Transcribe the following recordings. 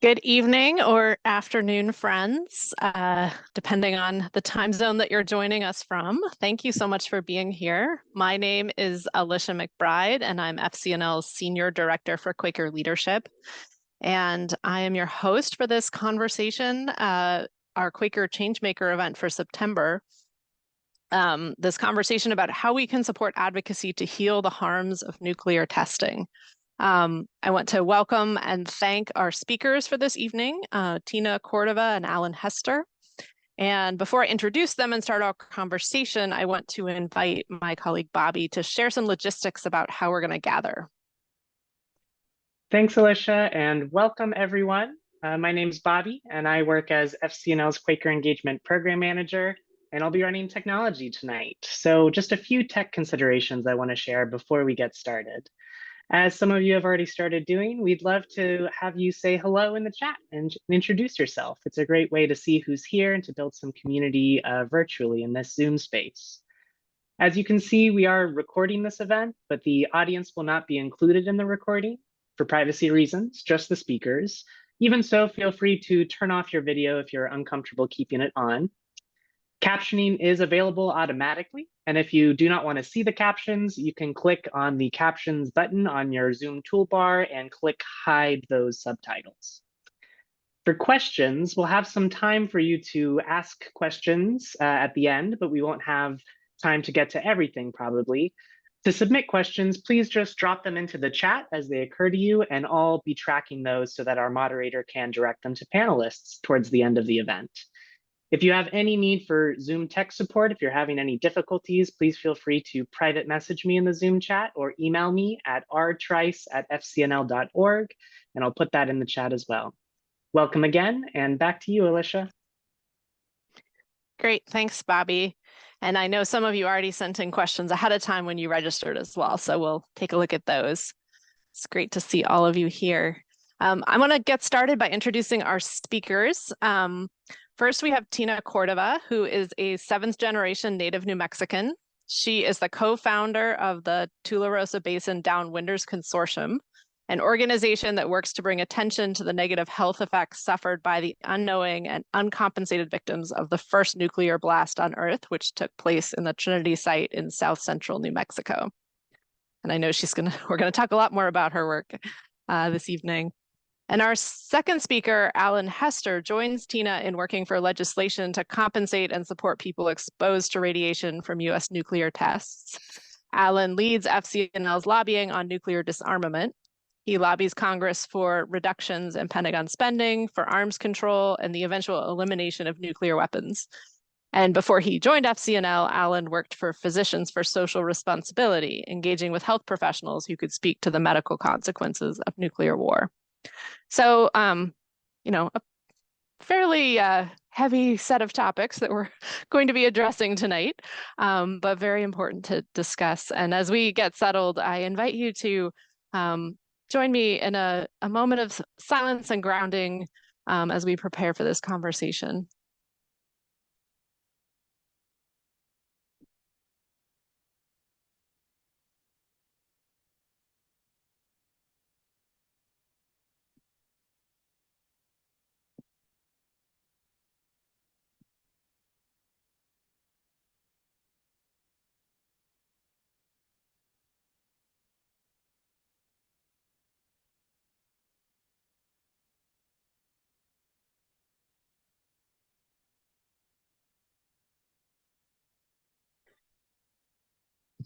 Good evening or afternoon, friends, depending on the time zone that you're joining us from. Thank you so much for being here. My name is Alicia McBride, and I'm FCNL's Senior Director for Quaker Leadership. And I am your host for this conversation, our Quaker Changemaker event for September. This conversation about how we can support advocacy to heal the harms of nuclear testing. I want to welcome and thank our speakers for this evening, Tina Cordova and Alan Hester. And before I introduce them and start our conversation, I want to invite my colleague Bobby to share some logistics about how we're going to gather. Thanks, Alicia, and welcome everyone. My name's Bobby, and I work as FCNL's Quaker Engagement Program Manager, and I'll be running technology tonight. So just a few tech considerations I want to share before we get started. As some of you have already started doing, we'd love to have you say hello in the chat and introduce yourself. It's a great way to see who's here and to build some community virtually in this Zoom space. As you can see, we are recording this event, but the audience will not be included in the recording for privacy reasons, just the speakers. Even so, feel free to turn off your video if you're uncomfortable keeping it on. Captioning is available automatically, and if you do not want to see the captions, you can click on the captions button on your Zoom toolbar and click hide those subtitles. For questions, we'll have some time for you to ask questions at the end, but we won't have time to get to everything probably. To submit questions, please just drop them into the chat as they occur to you, and I'll be tracking those so that our moderator can direct them to panelists towards the end of the event. If you have any need for Zoom tech support, if you're having any difficulties, please feel free to private message me in the Zoom chat or email me at rtrice@fcnl.org, and I'll put that in the chat as well. Welcome again, and back to you, Alicia. Great, thanks, Bobby. And I know some of you already sent in questions ahead of time when you registered as well, so we'll take a look at those. It's great to see all of you here. I want to get started by introducing our speakers. First, we have Tina Cordova, who is a 7th-generation native New Mexican. She is the co-founder of the Tularosa Basin Downwinders Consortium, an organization that works to bring attention to the negative health effects suffered by the unknowing and uncompensated victims of the first nuclear blast on Earth, which took place in the Trinity site in south central New Mexico. And I know we're gonna talk a lot more about her work this evening. And our second speaker, Alan Hester, joins Tina in working for legislation to compensate and support people exposed to radiation from US nuclear tests. Alan leads FCNL's lobbying on nuclear disarmament. He lobbies Congress for reductions in Pentagon spending, for arms control, and the eventual elimination of nuclear weapons. And before he joined FCNL, Alan worked for Physicians for Social Responsibility, engaging with health professionals who could speak to the medical consequences of nuclear war. So, you know, a fairly heavy set of topics that we're going to be addressing tonight, but very important to discuss. And as we get settled, I invite you to join me in a moment of silence and grounding as we prepare for this conversation.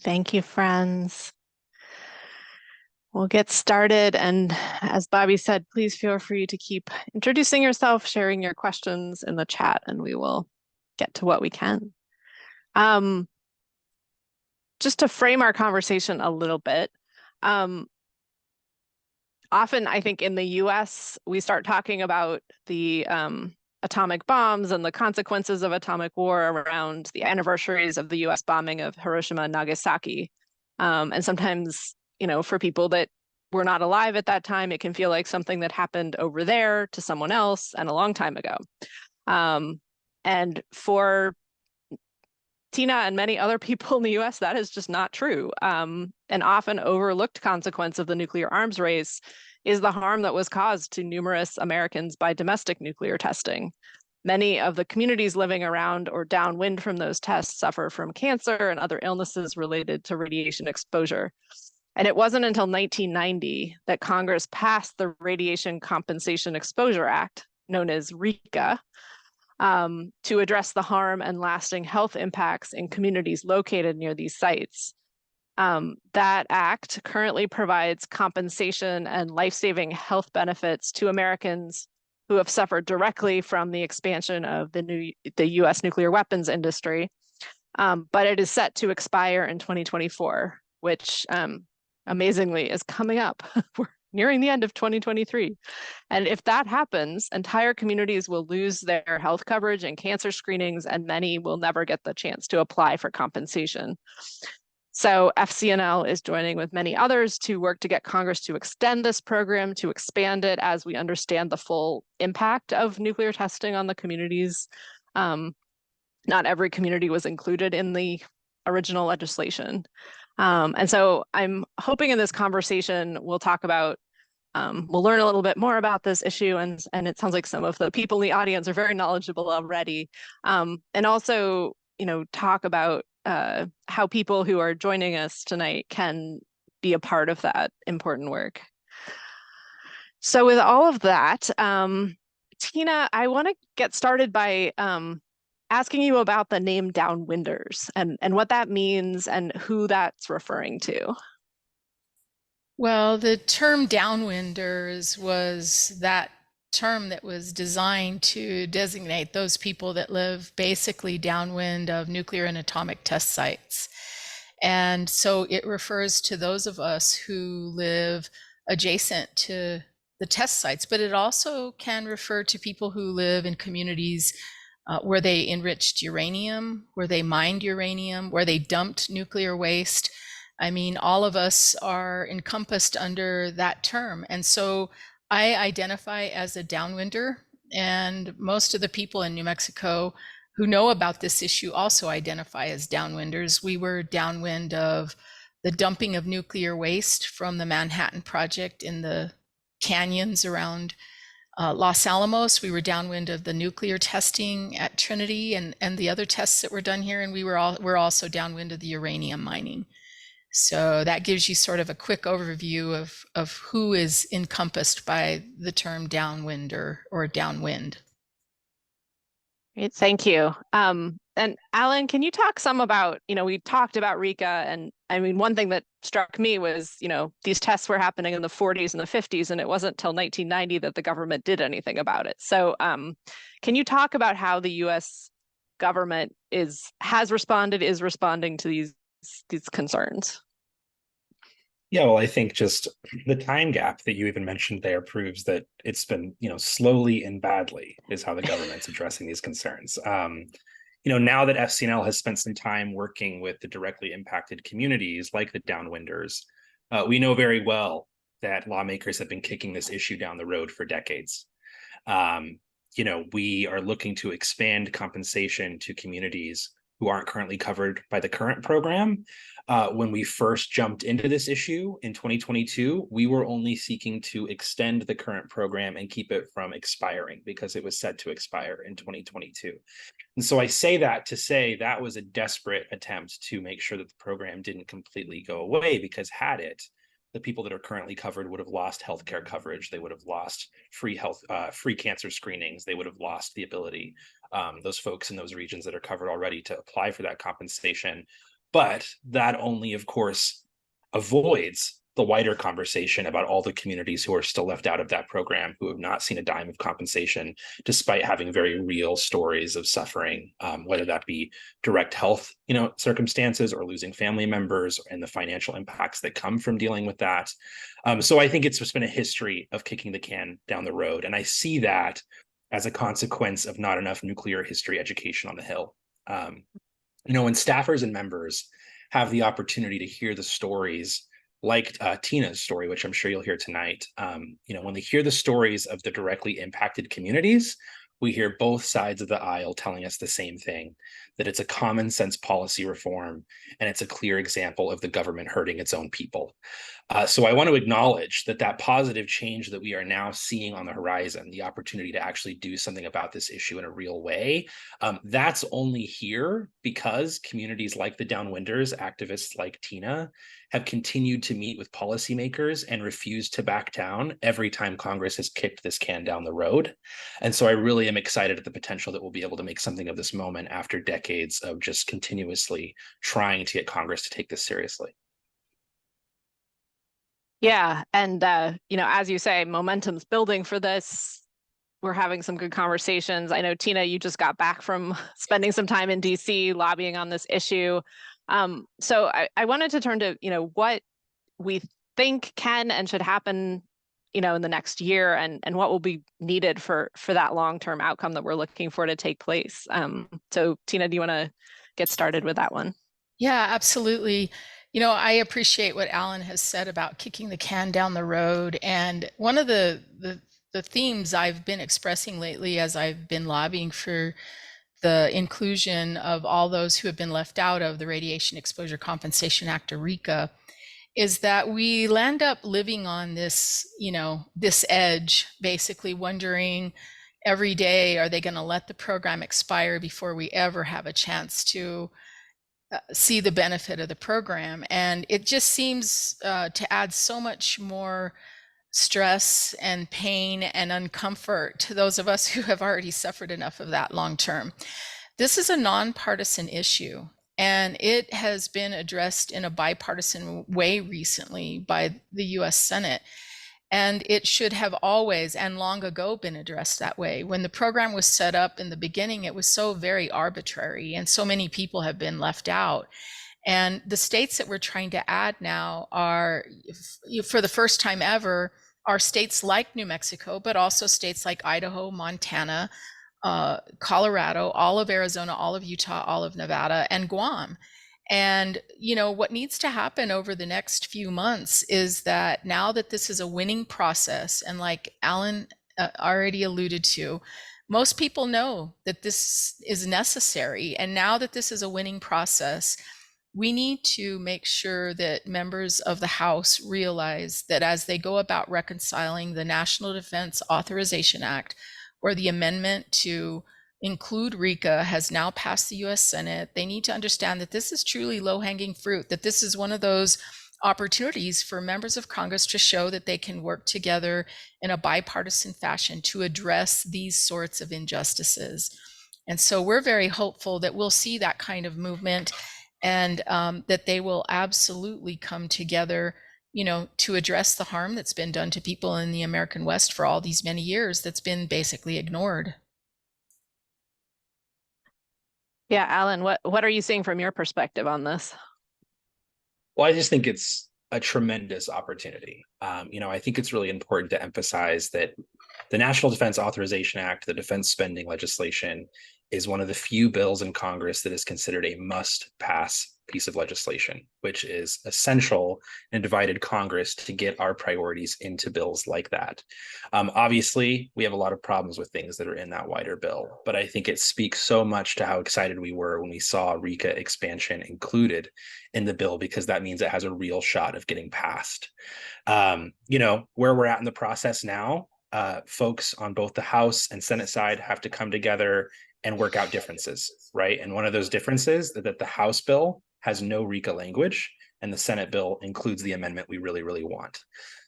Thank you, friends. We'll get started. And as Bobby said, please feel free to keep introducing yourself, sharing your questions in the chat, and we will get to what we can. Just to frame our conversation a little bit, often I think in the US, we start talking about the atomic bombs and the consequences of atomic war around the anniversaries of the US bombing of Hiroshima and Nagasaki. And sometimes, you know, for people that were not alive at that time, it can feel like something that happened over there to someone else and a long time ago. And for Tina and many other people in the US, that is just not true. An often overlooked consequence of the nuclear arms race is the harm that was caused to numerous Americans by domestic nuclear testing. Many of the communities living around or downwind from those tests suffer from cancer and other illnesses related to radiation exposure. And it wasn't until 1990 that Congress passed the Radiation Compensation Exposure Act, known as RECA, to address the harm and lasting health impacts in communities located near these sites. That act currently provides compensation and life-saving health benefits to Americans who have suffered directly from the expansion of the US nuclear weapons industry, but it is set to expire in 2024, which amazingly is coming up. We're nearing the end of 2023. And if that happens, entire communities will lose their health coverage and cancer screenings, and many will never get the chance to apply for compensation. So FCNL is joining with many others to work to get Congress to extend this program, to expand it as we understand the full impact of nuclear testing on the communities. Not every community was included in the original legislation. And so I'm hoping in this conversation, we'll talk about, we'll learn a little bit more about this issue, and it sounds like some of the people in the audience are very knowledgeable already. And also, talk about how people who are joining us tonight can be a part of that important work. So with all of that, Tina, I want to get started by asking you about the name Downwinders and what that means and who that's referring to. Well, the term downwinders was that term that was designed to designate those people that live basically downwind of nuclear and atomic test sites. And so it refers to those of us who live adjacent to the test sites, but it also can refer to people who live in communities where they enriched uranium, where they mined uranium, where they dumped nuclear waste. I mean, all of us are encompassed under that term. And so I identify as a downwinder, and most of the people in New Mexico who know about this issue also identify as downwinders. We were downwind of the dumping of nuclear waste from the Manhattan Project in the canyons around Los Alamos. We were downwind of the nuclear testing at Trinity and the other tests that were done here, and we're also downwind of the uranium mining. So that gives you sort of a quick overview of who is encompassed by the term downwinder or downwind. Great, thank you. And Alan, can you talk some about, we talked about RECA, and I mean, one thing that struck me was, these tests were happening in the 40s and the 50s, and it wasn't until 1990 that the government did anything about it. So can you talk about how the US government is responding to these concerns? Yeah, well, I think just the time gap that you even mentioned there proves that it's been, slowly and badly is how the government's addressing these concerns. Now that FCNL has spent some time working with the directly impacted communities like the downwinders, we know very well that lawmakers have been kicking this issue down the road for decades. We are looking to expand compensation to communities who aren't currently covered by the current program. When we first jumped into this issue in 2022, we were only seeking to extend the current program and keep it from expiring because it was set to expire in 2022. And so I say that to say that was a desperate attempt to make sure that the program didn't completely go away, because had it, the people that are currently covered would have lost healthcare coverage. They would have lost free cancer screenings. They would have lost the ability, those folks in those regions that are covered already, to apply for that compensation. But that only, of course, avoids the wider conversation about all the communities who are still left out of that program, who have not seen a dime of compensation, despite having very real stories of suffering, whether that be direct health, circumstances, or losing family members, and the financial impacts that come from dealing with that. So I think it's just been a history of kicking the can down the road. And I see that as a consequence of not enough nuclear history education on the Hill. When staffers and members have the opportunity to hear the stories like Tina's story, which I'm sure you'll hear tonight, when they hear the stories of the directly impacted communities, we hear both sides of the aisle telling us the same thing, that it's a common sense policy reform, and it's a clear example of the government hurting its own people. So I want to acknowledge that positive change that we are now seeing on the horizon, the opportunity to actually do something about this issue in a real way, that's only here because communities like the Downwinders, activists like Tina, have continued to meet with policymakers and refused to back down every time Congress has kicked this can down the road. And so I really am excited at the potential that we'll be able to make something of this moment after decades of just continuously trying to get Congress to take this seriously. Yeah, and as you say, momentum's building for this. We're having some good conversations. I know, Tina, you just got back from spending some time in DC lobbying on this issue. So I wanted to turn to, what we think can and should happen, in the next year, and what will be needed for that long-term outcome that we're looking for to take place. So Tina, do you want to get started with that one? Yeah, absolutely. I appreciate what Alan has said about kicking the can down the road. And one of the themes I've been expressing lately as I've been lobbying for the inclusion of all those who have been left out of the Radiation Exposure Compensation Act, or RECA, is that we land up living on this, this edge, basically wondering every day, are they going to let the program expire before we ever have a chance to see the benefit of the program? And it just seems to add so much more stress and pain and uncomfort to those of us who have already suffered enough of that long term. This is a nonpartisan issue, and it has been addressed in a bipartisan way recently by the US Senate. And it should have always and long ago been addressed that way. When the program was set up in the beginning, it was so very arbitrary, and so many people have been left out. And the states that we're trying to add now are, for the first time ever, are states like New Mexico, but also states like Idaho, Montana, Colorado, all of Arizona, all of Utah, all of Nevada, and Guam. And, what needs to happen over the next few months is that now that this is a winning process, and like Alan already alluded to, most people know that this is necessary. And now that this is a winning process, we need to make sure that members of the House realize that as they go about reconciling the National Defense Authorization Act, or the amendment to include RECA has now passed the US Senate, they need to understand that this is truly low-hanging fruit, that this is one of those opportunities for members of Congress to show that they can work together in a bipartisan fashion to address these sorts of injustices. And so we're very hopeful that we'll see that kind of movement, and that they will absolutely come together, to address the harm that's been done to people in the American West for all these many years that's been basically ignored. Yeah, Alan, what are you seeing from your perspective on this? Well, I just think it's a tremendous opportunity. I think it's really important to emphasize that the National Defense Authorization Act, the defense spending legislation, is one of the few bills in Congress that is considered a must-pass piece of legislation, which is essential in a divided Congress to get our priorities into bills like that. Obviously, we have a lot of problems with things that are in that wider bill, but I think it speaks so much to how excited we were when we saw RECA expansion included in the bill, because that means it has a real shot of getting passed. Where we're at in the process now, folks on both the House and Senate side have to come together and work out differences, right? And one of those differences is that the House bill has no RECA language, and the Senate bill includes the amendment we really, really want.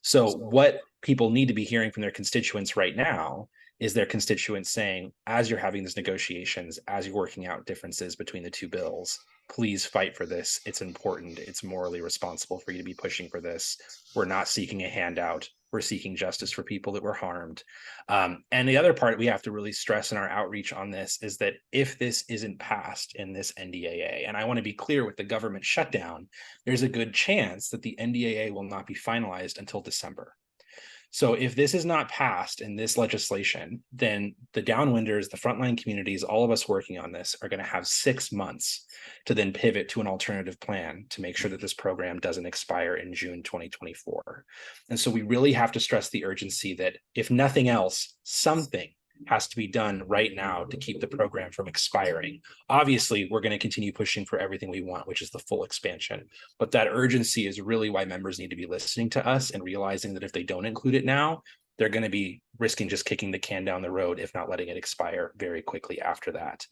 So what people need to be hearing from their constituents right now is their constituents saying, as you're having these negotiations, as you're working out differences between the two bills, please fight for this. It's important. It's morally responsible for you to be pushing for this. We're not seeking a handout. We're seeking justice for people that were harmed. And the other part we have to really stress in our outreach on this is that if this isn't passed in this NDAA, and I want to be clear with the government shutdown, there's a good chance that the NDAA will not be finalized until December. So if this is not passed in this legislation, then the Downwinders, the frontline communities, all of us working on this are going to have 6 months to then pivot to an alternative plan to make sure that this program doesn't expire in June 2024. And so we really have to stress the urgency that if nothing else, something has to be done right now to keep the program from expiring. Obviously, we're going to continue pushing for everything we want, which is the full expansion. But that urgency is really why members need to be listening to us and realizing that if they don't include it now, they're going to be risking just kicking the can down the road, if not letting it expire very quickly after that.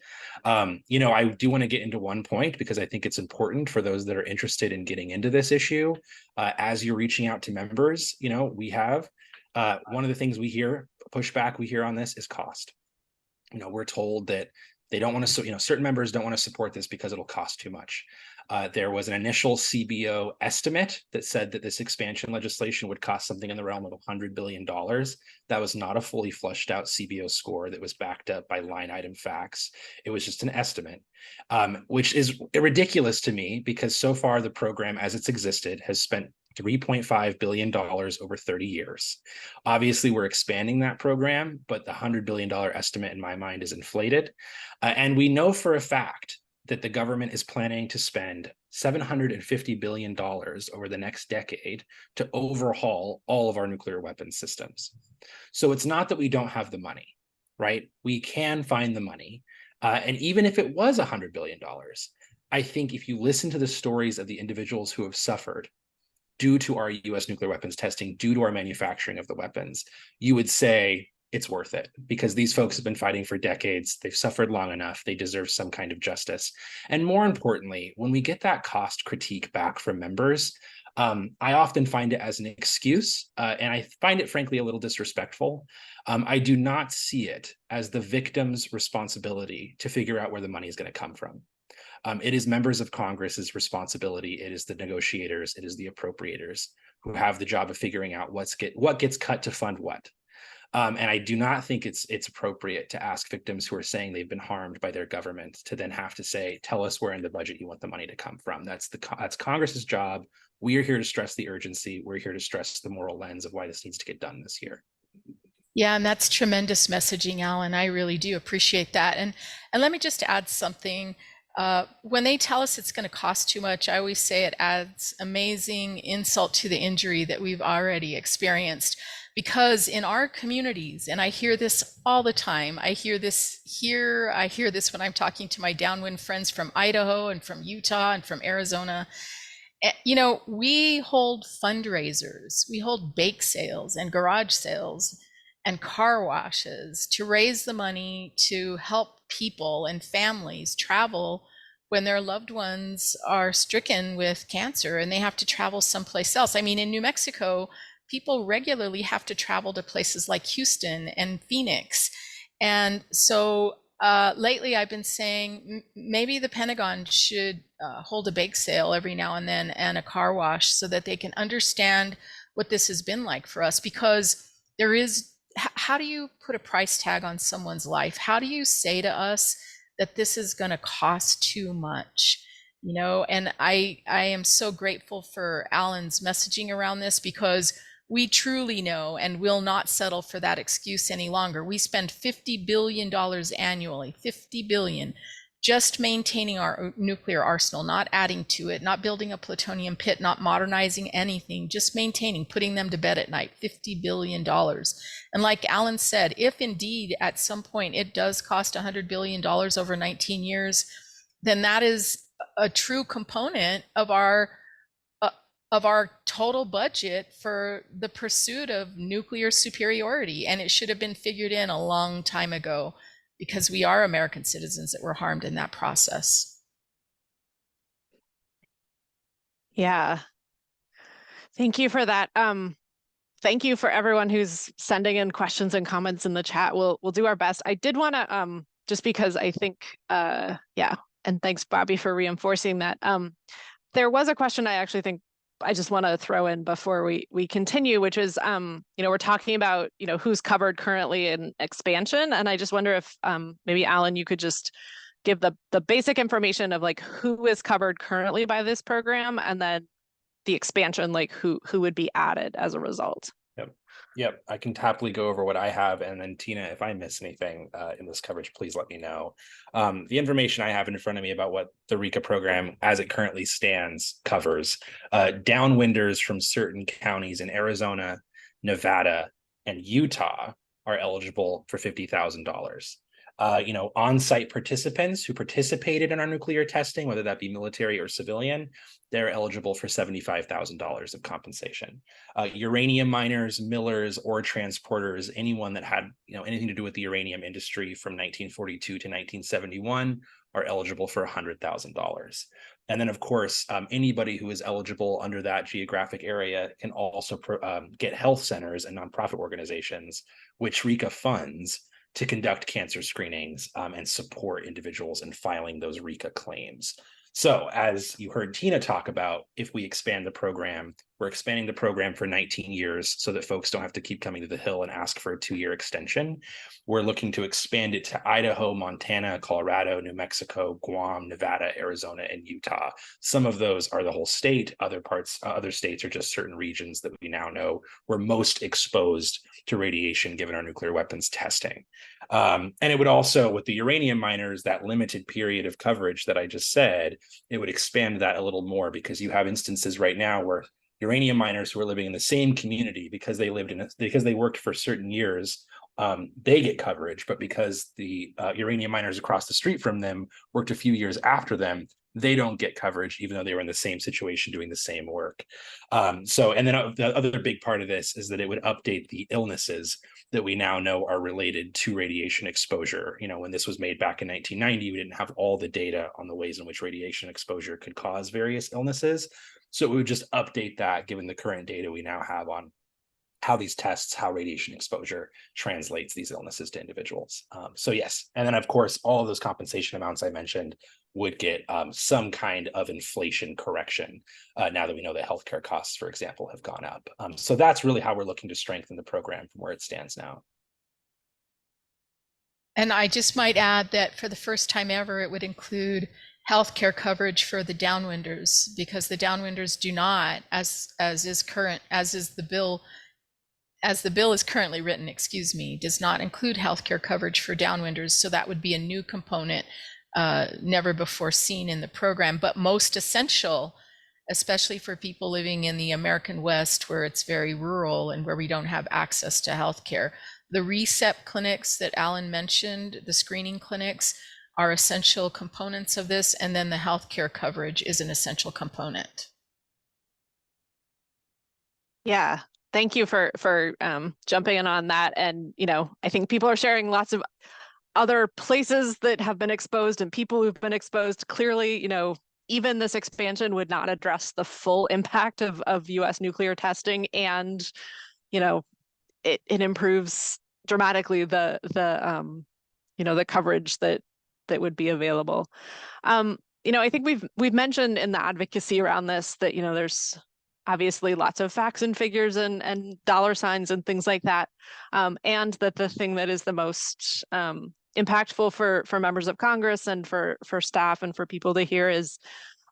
I do want to get into one point because I think it's important for those that are interested in getting into this issue. As you're reaching out to members, we have one of the things we hear, pushback we hear on this is cost. We're told that they don't want to, certain members don't want to support this because it'll cost too much. There was an initial CBO estimate that said that this expansion legislation would cost something in the realm of $100 billion. That was not a fully fleshed out CBO score that was backed up by line item facts. It was just an estimate, which is ridiculous to me because so far the program as it's existed has spent $3.5 billion over 30 years. Obviously, we're expanding that program, but the $100 billion estimate in my mind is inflated. And we know for a fact that the government is planning to spend $750 billion over the next decade to overhaul all of our nuclear weapons systems. So it's not that we don't have the money, right? We can find the money. And even if it was $100 billion, I think if you listen to the stories of the individuals who have suffered due to our US nuclear weapons testing, due to our manufacturing of the weapons, you would say it's worth it because these folks have been fighting for decades. They've suffered long enough. They deserve some kind of justice. And more importantly, when we get that cost critique back from members, I often find it as an excuse, and I find it frankly a little disrespectful. I do not see it as the victim's responsibility to figure out where the money is going to come from. It is members of Congress's responsibility. It is the negotiators. It is the appropriators who have the job of figuring out what gets cut to fund what. And I do not think it's appropriate to ask victims who are saying they've been harmed by their government to then have to say, tell us where in the budget you want the money to come from. That's Congress's job. We are here to stress the urgency. We're here to stress the moral lens of why this needs to get done this year. Yeah, and that's tremendous messaging, Alan. I really do appreciate that. And let me just add something. When they tell us it's going to cost too much, I always say it adds amazing insult to the injury that we've already experienced. Because in our communities, and I hear this all the time, I hear this here, I hear this when I'm talking to my downwind friends from Idaho and from Utah and from Arizona. We hold fundraisers, we hold bake sales and garage sales and car washes to raise the money to help people and families travel when their loved ones are stricken with cancer and they have to travel someplace else. I mean, in New Mexico, people regularly have to travel to places like Houston and Phoenix. And so lately I've been saying maybe the Pentagon should hold a bake sale every now and then and a car wash so that they can understand what this has been like for us. Because how do you put a price tag on someone's life? How do you say to us that this is going to cost too much? And I am so grateful for Alan's messaging around this because we truly know and will not settle for that excuse any longer. We spend $50 billion annually, $50 billion, just maintaining our nuclear arsenal, not adding to it, not building a plutonium pit, not modernizing anything, just maintaining, putting them to bed at night, $50 billion. And like Alan said, if indeed at some point it does cost $100 billion over 19 years, then that is a true component of our total budget for the pursuit of nuclear superiority. And it should have been figured in a long time ago because we are American citizens that were harmed in that process. Yeah. Thank you for that. Thank you for everyone who's sending in questions and comments in the chat. We'll do our best. I did want to, just because I think, and thanks, Bobby, for reinforcing that. There was a question I actually think I just want to throw in before we continue, which is, we're talking about, who's covered currently in expansion. And I just wonder if maybe Alan, you could just give the basic information of like who is covered currently by this program and then the expansion, like who would be added as a result. Yep. I can happily go over what I have. And then Tina, if I miss anything in this coverage, please let me know. The information I have in front of me about what the RECA program as it currently stands covers downwinders from certain counties in Arizona, Nevada, and Utah are eligible for $50,000. On-site participants who participated in our nuclear testing, whether that be military or civilian, they're eligible for $75,000 of compensation. Uranium miners, millers, ore transporters, anyone that had anything to do with the uranium industry from 1942 to 1971 are eligible for $100,000. And then, of course, anybody who is eligible under that geographic area can also get health centers and nonprofit organizations, which RECA funds, to conduct cancer screenings and support individuals in filing those RECA claims. So as you heard Tina talk about, if we expand the program, we're expanding the program for 19 years so that folks don't have to keep coming to the Hill and ask for a 2-year extension. We're looking to expand it to Idaho, Montana, Colorado, New Mexico, Guam, Nevada, Arizona, and Utah. Some of those are the whole state. Other states are just certain regions that we now know were most exposed to radiation given our nuclear weapons testing. And it would also, with the uranium miners, that limited period of coverage that I just said, it would expand that a little more, because you have instances right now where uranium miners who are living in the same community because they worked for certain years, they get coverage, but because the uranium miners across the street from them worked a few years after them, they don't get coverage, even though they were in the same situation doing the same work. And then the other big part of this is that it would update the illnesses that we now know are related to radiation exposure. When this was made back in 1990, we didn't have all the data on the ways in which radiation exposure could cause various illnesses. So it would just update that, given the current data we now have on how these tests, how radiation exposure translates these illnesses to individuals. So yes, and then of course, all of those compensation amounts I mentioned would get some kind of inflation correction now that we know that healthcare costs, for example, have gone up. So that's really how we're looking to strengthen the program from where it stands now. And I just might add that for the first time ever, it would include healthcare coverage for the downwinders, because the downwinders do not, as the bill is currently written, does not include healthcare coverage for downwinders. So that would be a new component never before seen in the program, but most essential, especially for people living in the American West, where it's very rural and where we don't have access to healthcare. The RECEP clinics that Alan mentioned, the screening clinics, are essential components of this, and then the healthcare coverage is an essential component. Yeah, thank you for jumping in on that. And I think people are sharing lots of other places that have been exposed and people who've been exposed. Clearly, even this expansion would not address the full impact of U.S. nuclear testing, and it improves dramatically the coverage that would be available. I think we've mentioned in the advocacy around this that there's obviously lots of facts and figures and dollar signs and things like that, and that the thing that is the most impactful for members of Congress and for staff and for people to hear is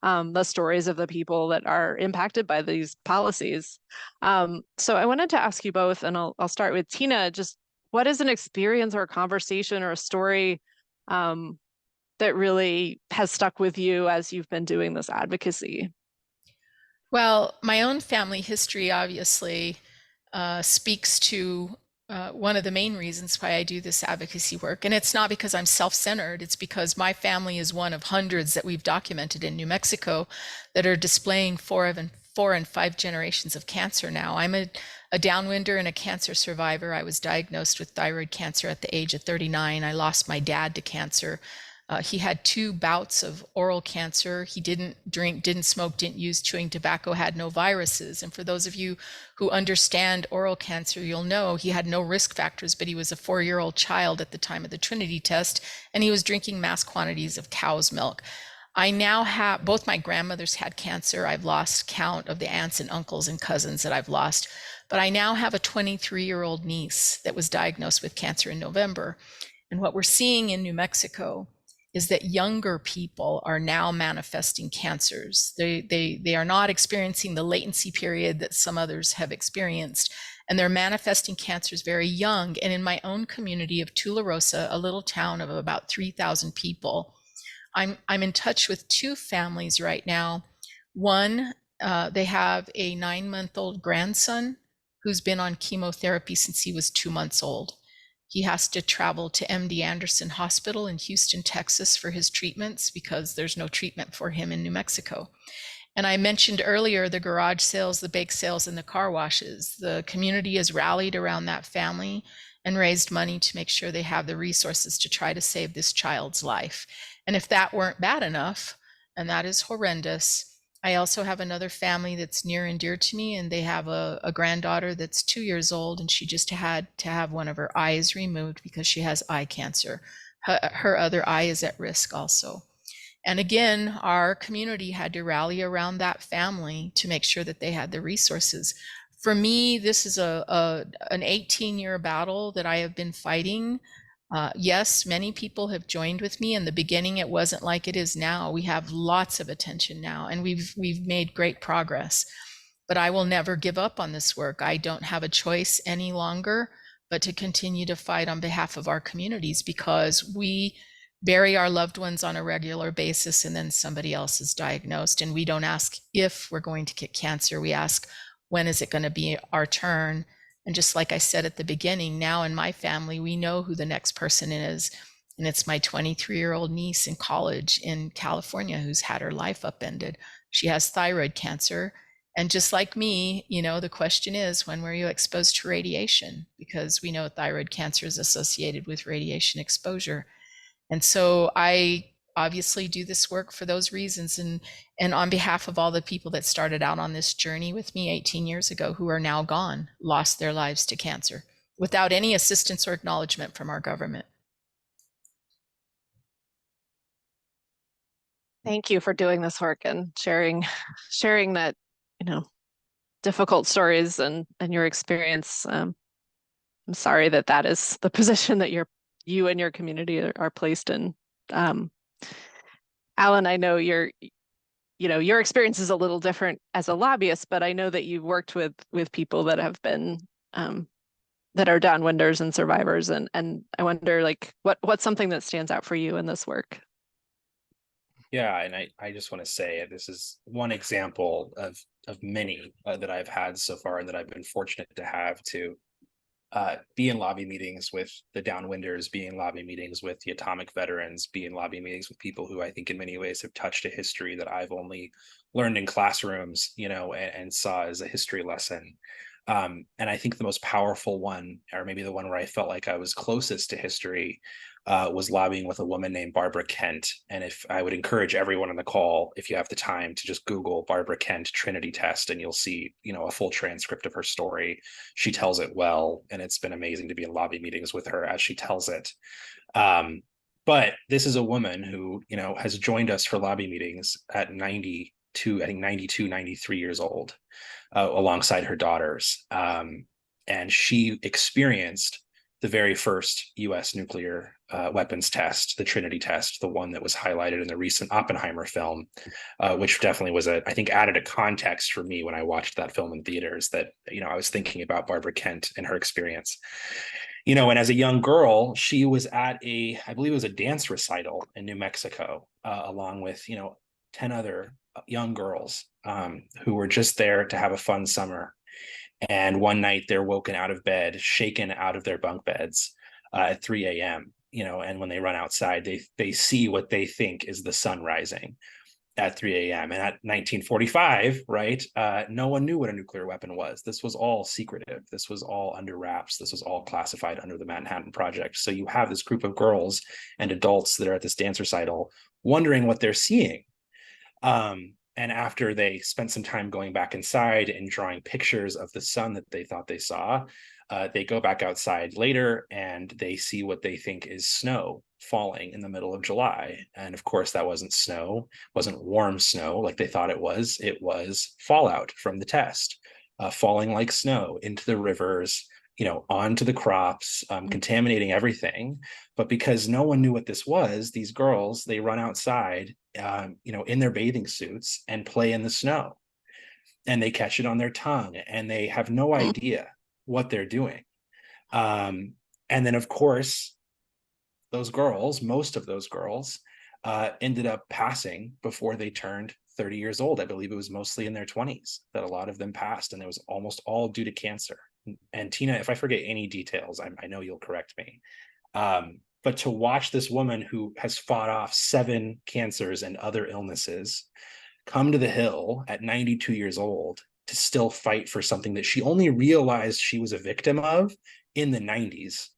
the stories of the people that are impacted by these policies. So I wanted to ask you both, and I'll start with Tina, just what is an experience or a conversation or a story that really has stuck with you as you've been doing this advocacy? Well, my own family history obviously speaks to one of the main reasons why I do this advocacy work. And it's not because I'm self-centered, it's because my family is one of hundreds that we've documented in New Mexico that are displaying four and five generations of cancer now. I'm a downwinder and a cancer survivor. I was diagnosed with thyroid cancer at the age of 39. I lost my dad to cancer. He had 2 bouts of oral cancer. He didn't drink, didn't smoke, didn't use chewing tobacco, had no viruses. And for those of you who understand oral cancer, you'll know he had no risk factors, but he was a 4-year-old child at the time of the Trinity test, and he was drinking mass quantities of cow's milk. I now have, both my grandmothers had cancer. I've lost count of the aunts and uncles and cousins that I've lost, but I now have a 23-year-old niece that was diagnosed with cancer in November. And what we're seeing in New Mexico is that younger people are now manifesting cancers. They are not experiencing the latency period that some others have experienced, and they're manifesting cancers very young. And in my own community of Tularosa, a little town of about 3,000 people, I'm in touch with 2 families right now. One, they have a 9-month-old grandson who's been on chemotherapy since he was 2 months old. He has to travel to MD Anderson Hospital in Houston, Texas for his treatments because there's no treatment for him in New Mexico. And I mentioned earlier the garage sales, the bake sales, and the car washes. The community has rallied around that family and raised money to make sure they have the resources to try to save this child's life. And if that weren't bad enough, and that is horrendous, I also have another family that's near and dear to me, and they have a granddaughter that's 2 years old, and she just had to have one of her eyes removed because she has eye cancer. Her other eye is at risk also. And again, our community had to rally around that family to make sure that they had the resources. For me, this is an 18-year battle that I have been fighting. Yes, many people have joined with me. In the beginning, it wasn't like it is now. We have lots of attention now, and we've made great progress. But I will never give up on this work. I don't have a choice any longer but to continue to fight on behalf of our communities, because we bury our loved ones on a regular basis and then somebody else is diagnosed. And we don't ask if we're going to get cancer. We ask, when is it going to be our turn? And just like I said at the beginning, now in my family, we know who the next person is. And it's my 23-year-old niece in college in California who's had her life upended. She has thyroid cancer. And just like me, you know, the question is, when were you exposed to radiation? Because we know thyroid cancer is associated with radiation exposure. And so I obviously do this work for those reasons, and on behalf of all the people that started out on this journey with me 18 years ago, who are now gone, lost their lives to cancer without any assistance or acknowledgement from our government. Thank you for doing this work and sharing that, you know, difficult stories and your experience. I'm sorry that is the position that you and your community are placed in. Alan, I know your experience is a little different as a lobbyist, but I know that you've worked with people that have been that are downwinders and survivors, and I wonder, like, what's something that stands out for you in this work? Yeah, and I just want to say this is one example of many that I've had so far, and that I've been fortunate to have to be in lobby meetings with the downwinders, be in lobby meetings with the atomic veterans, be in lobby meetings with people who I think in many ways have touched a history that I've only learned in classrooms, you know, and saw as a history lesson. And I think the most powerful one, or maybe the one where I felt like I was closest to history, was lobbying with a woman named Barbara Kent. And if I would encourage everyone on the call, if you have the time, to just Google Barbara Kent Trinity test, and you'll see, you know, a full transcript of her story. She tells it well, and it's been amazing to be in lobby meetings with her as she tells it. But this is a woman who, you know, has joined us for lobby meetings at 92, I think 92, 93 years old, alongside her daughters. And she experienced the very first US nuclear weapons test, the Trinity test, the one that was highlighted in the recent Oppenheimer film, which definitely was I think added a context for me when I watched that film in theaters, that, you know, I was thinking about Barbara Kent and her experience. You know, and as a young girl, she was at I believe it was a dance recital in New Mexico, along with, you know, 10 other young girls who were just there to have a fun summer. And one night they're woken out of bed, shaken out of their bunk beds at 3 a.m., you know, and when they run outside, they see what they think is the sun rising at 3 a.m. And at 1945, right, no one knew what a nuclear weapon was. This was all secretive. This was all under wraps. This was all classified under the Manhattan Project. So you have this group of girls and adults that are at this dance recital wondering what they're seeing. And after they spent some time going back inside and drawing pictures of the sun that they thought they saw, they go back outside later and they see what they think is snow falling in the middle of July. And of course, that wasn't snow, wasn't warm snow like they thought it was. It was fallout from the test, falling like snow into the rivers, you know, onto the crops, contaminating everything. But because no one knew what this was, these girls, they run outside, you know, in their bathing suits and play in the snow, and they catch it on their tongue, and they have no idea what they're doing. And then, of course, those girls, most of those girls, ended up passing before they turned 30 years old. I believe it was mostly in their 20s that a lot of them passed, and it was almost all due to cancer. and Tina, if I forget any details, I know you'll correct me. But to watch this woman who has fought off 7 cancers and other illnesses come to the Hill at 92 years old to still fight for something that she only realized she was a victim of in the 90s,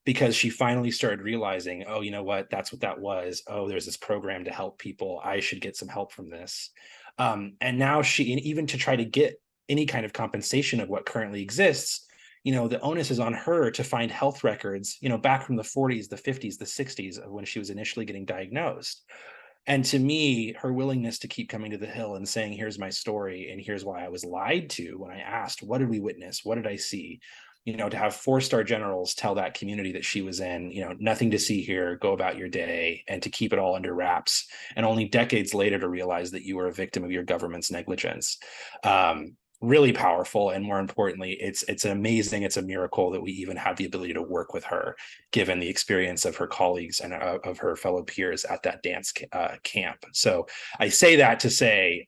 because she finally started realizing, oh, you know what, that's what that was. Oh, there's this program to help people. I should get some help from this. And now even to try to get any kind of compensation of what currently exists, the onus is on her to find health records, back from the 40s, the 50s, the 60s of when she was initially getting diagnosed. And to me, her willingness to keep coming to the Hill and saying, here's my story, and here's why I was lied to when I asked, what did we witness? What did I see? To have 4-star generals tell that community that she was in, nothing to see here, go about your day, and to keep it all under wraps. And only decades later to realize that you were a victim of your government's negligence. Really powerful. And more importantly, it's amazing. It's a miracle that we even have the ability to work with her, given the experience of her colleagues and of her fellow peers at that dance camp. So I say that to say,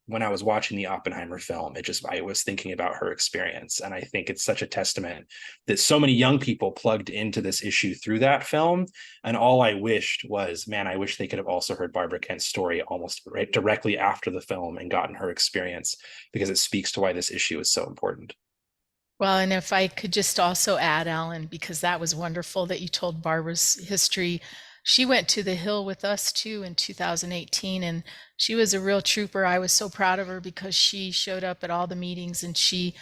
when I was watching the Oppenheimer film, I was thinking about her experience. And I think it's such a testament that so many young people plugged into this issue through that film. And all I wished was, man, I wish they could have also heard Barbara Kent's story almost right directly after the film and gotten her experience, because it speaks to why this issue is so important. Well, and if I could just also add, Alan, because that was wonderful that you told Barbara's history. She went to the Hill with us too in 2018, and she was a real trooper. I was so proud of her because she showed up at all the meetings and she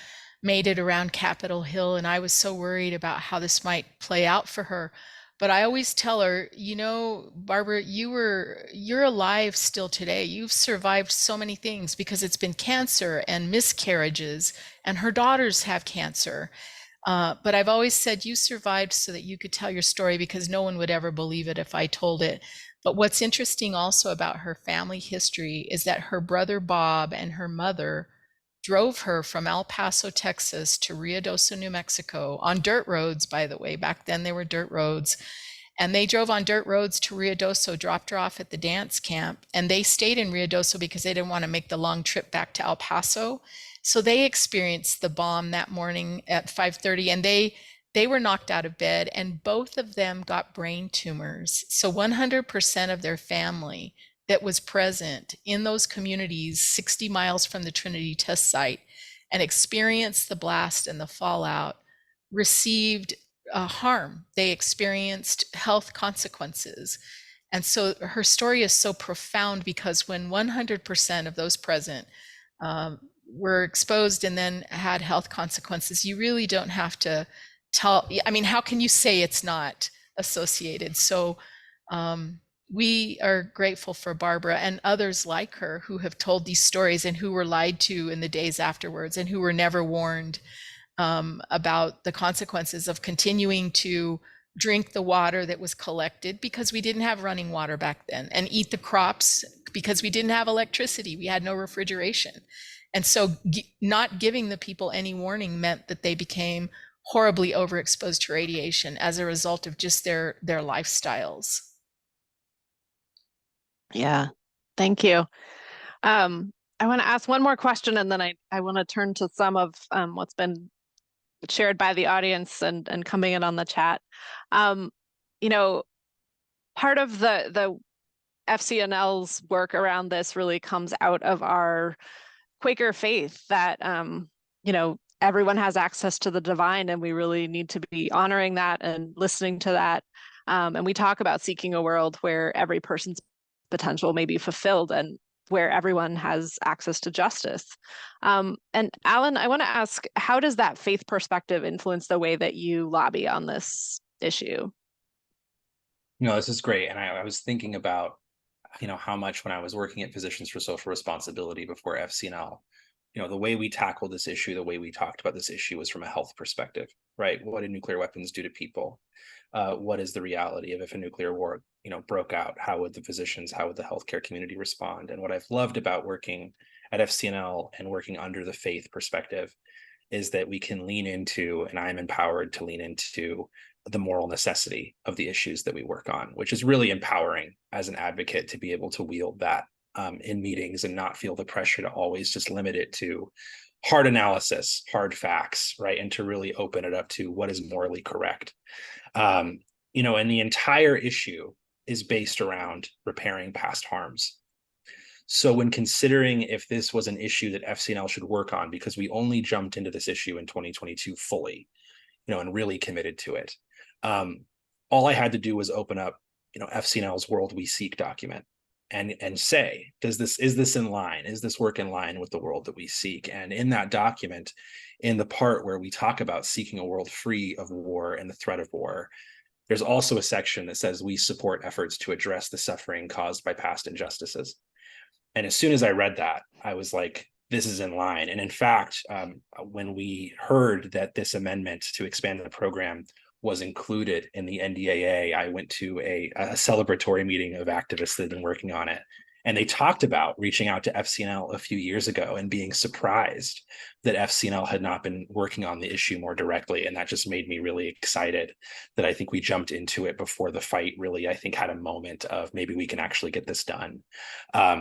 made it around Capitol Hill, and I was so worried about how this might play out for her. But I always tell her, Barbara, you're alive still today. You've survived so many things because it's been cancer and miscarriages, and her daughters have cancer. But I've always said you survived so that you could tell your story, because no one would ever believe it if I told it. But what's interesting also about her family history is that her brother Bob and her mother drove her from El Paso, Texas to Ruidoso, New Mexico, on dirt roads, by the way. Back then they were dirt roads. And they drove on dirt roads to Ruidoso, dropped her off at the dance camp, and they stayed in Ruidoso because they didn't want to make the long trip back to El Paso. So they experienced the bomb that morning at 5:30, and they were knocked out of bed, and both of them got brain tumors. So 100% of their family that was present in those communities 60 miles from the Trinity test site and experienced the blast and the fallout received harm. They experienced health consequences. And so her story is so profound, because when 100% of those present were exposed and then had health consequences, you really don't have to tell. I mean, how can you say it's not associated? So we are grateful for Barbara and others like her who have told these stories and who were lied to in the days afterwards, and who were never warned about the consequences of continuing to drink the water that was collected, because we didn't have running water back then, and eat the crops because we didn't have electricity. We had no refrigeration. And so not giving the people any warning meant that they became horribly overexposed to radiation as a result of just their lifestyles. Yeah, thank you. I want to ask one more question, and then I want to turn to some of what's been shared by the audience and coming in on the chat. Part of the FCNL's work around this really comes out of our Quaker faith that, everyone has access to the divine, and we really need to be honoring that and listening to that. And we talk about seeking a world where every person's potential may be fulfilled and where everyone has access to justice. And Alan, I want to ask, how does that faith perspective influence the way that you lobby on this issue? This is great. And I was thinking about, how much when I was working at Physicians for Social Responsibility before FCNL, the way we tackled this issue, the way we talked about this issue was from a health perspective, right? What do nuclear weapons do to people? What is the reality of if a nuclear war, broke out? How would the physicians, how would the healthcare community respond? And what I've loved about working at FCNL and working under the faith perspective is that we can lean into, and I'm empowered to lean into, the moral necessity of the issues that we work on, which is really empowering as an advocate to be able to wield that in meetings and not feel the pressure to always just limit it to hard analysis, hard facts, right? And to really open it up to what is morally correct. And the entire issue is based around repairing past harms. So when considering if this was an issue that FCNL should work on, because we only jumped into this issue in 2022 fully, and really committed to it, all I had to do was open up, FCNL's World We Seek document and say, is this in line? Is this work in line with the world that we seek? And in that document, in the part where we talk about seeking a world free of war and the threat of war, there's also a section that says we support efforts to address the suffering caused by past injustices. And as soon as I read that, I was like, this is in line. And in fact, when we heard that this amendment to expand the program was included in the NDAA, I went to a celebratory meeting of activists that had been working on it. And they talked about reaching out to FCNL a few years ago and being surprised that FCNL had not been working on the issue more directly. And that just made me really excited that I think we jumped into it before the fight really, I think, had a moment of maybe we can actually get this done.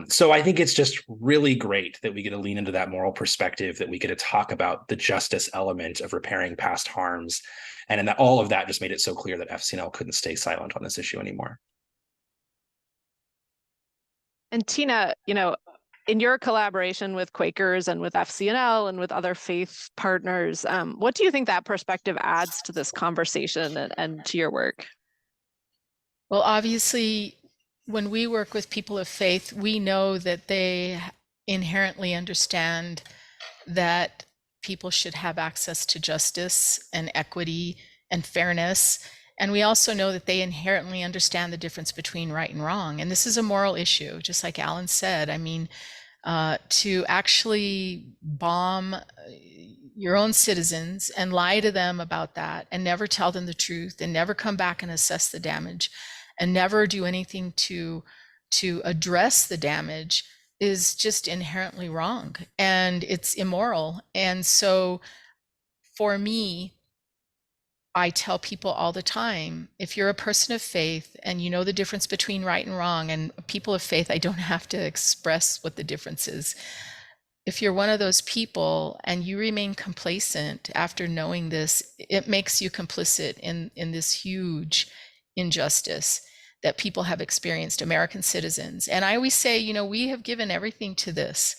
So I think it's just really great that we get to lean into that moral perspective, that we get to talk about the justice element of repairing past harms. And that all of that just made it so clear that FCNL couldn't stay silent on this issue anymore. And Tina, in your collaboration with Quakers and with FCNL and with other faith partners, what do you think that perspective adds to this conversation and to your work? Well, obviously, when we work with people of faith, we know that they inherently understand that people should have access to justice and equity and fairness. And we also know that they inherently understand the difference between right and wrong. And this is a moral issue, just like Alan said. I mean, to actually bomb your own citizens and lie to them about that and never tell them the truth and never come back and assess the damage and never do anything to address the damage is just inherently wrong, and it's immoral. And so for me, I tell people all the time, if you're a person of faith and you know the difference between right and wrong, and people of faith, I don't have to express what the difference is. If you're one of those people and you remain complacent after knowing this, it makes you complicit in this huge injustice that people have experienced, American citizens. And I always say, we have given everything to this.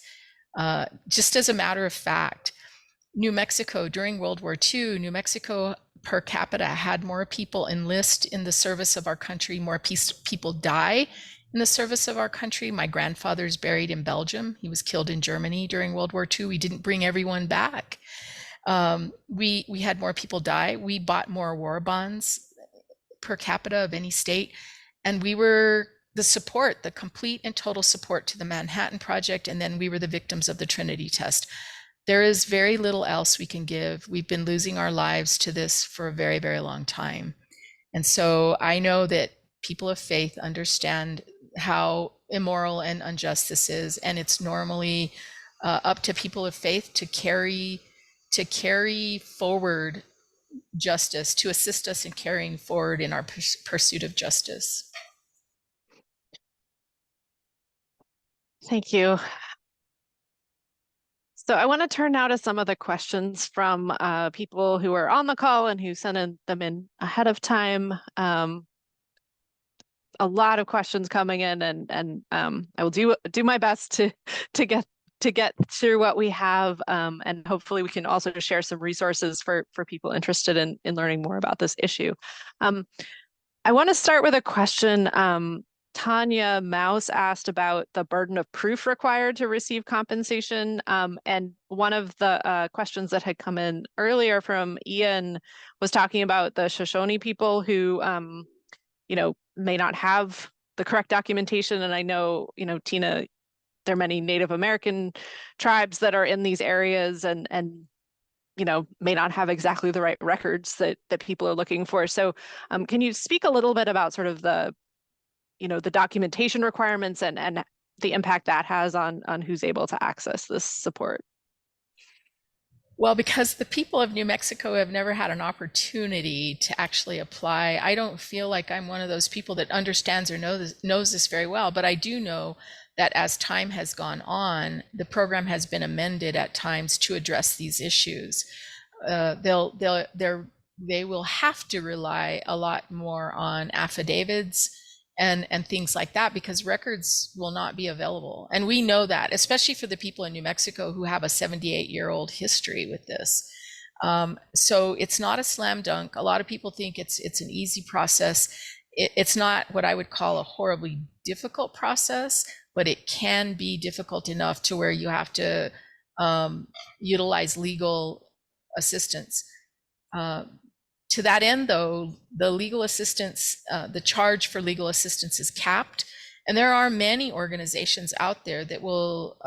Just as a matter of fact, New Mexico during World War II, New Mexico per capita had more people enlist in the service of our country, more people die in the service of our country. My grandfather's buried in Belgium. He was killed in Germany during World War II. We didn't bring everyone back. We had more people die. We bought more war bonds per capita of any state. And we were the complete and total support to the Manhattan Project. And then we were the victims of the Trinity test. There is very little else we can give. We've been losing our lives to this for a very, very long time. And so I know that people of faith understand how immoral and unjust this is. And it's normally up to people of faith to carry forward justice, to assist us in carrying forward in our pursuit of justice. Thank you. So I want to turn now to some of the questions from people who are on the call and who sent them in ahead of time. A lot of questions coming in, and I will do my best to get through what we have, and hopefully we can also share some resources for people interested in learning more about this issue. I want to start with a question. Tanya Mouse asked about the burden of proof required to receive compensation. And one of the questions that had come in earlier from Ian was talking about the Shoshone people who, may not have the correct documentation. And I know, Tina, there are many Native American tribes that are in these areas and may not have exactly the right records that people are looking for. So can you speak a little bit about sort of the documentation requirements and the impact that has on who's able to access this support? Well, because the people of New Mexico have never had an opportunity to actually apply, I don't feel like I'm one of those people that understands or knows this very well, but I do know that as time has gone on, the program has been amended at times to address these issues. They will have to rely a lot more on affidavits and things like that, because records will not be available. And we know that, especially for the people in New Mexico who have a 78-year-old history with this. So it's not a slam dunk. A lot of people think it's an easy process. It's not what I would call a horribly difficult process, but it can be difficult enough to where you have to utilize legal assistance. To that end, though, the legal assistance, the charge for legal assistance is capped. And there are many organizations out there that will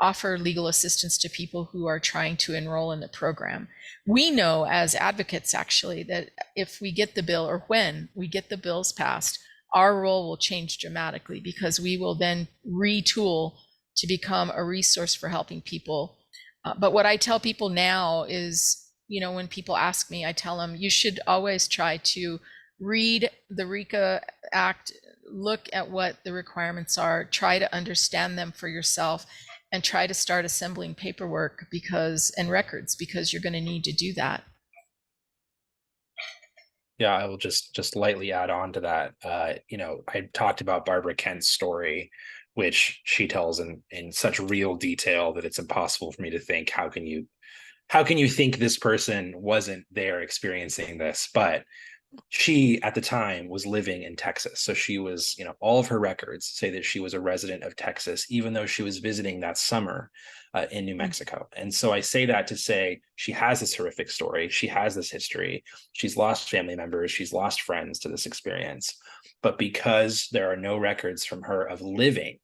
offer legal assistance to people who are trying to enroll in the program. We know as advocates, actually, that if we get the bill, or when we get the bills passed, our role will change dramatically, because we will then retool to become a resource for helping people. But what I tell people now is, when people ask me, I tell them, you should always try to read the RECA Act, look at what the requirements are, try to understand them for yourself, and try to start assembling paperwork and records, because you're going to need to do that. Yeah, I will just lightly add on to that. I talked about Barbara Kent's story, which she tells in such real detail that it's impossible for me to think, how can you think this person wasn't there experiencing this? But she, at the time, was living in Texas. So she was, all of her records say that she was a resident of Texas, even though she was visiting that summer in New Mexico. And so I say that to say she has this horrific story. She has this history. She's lost family members. She's lost friends to this experience. But because there are no records from her of living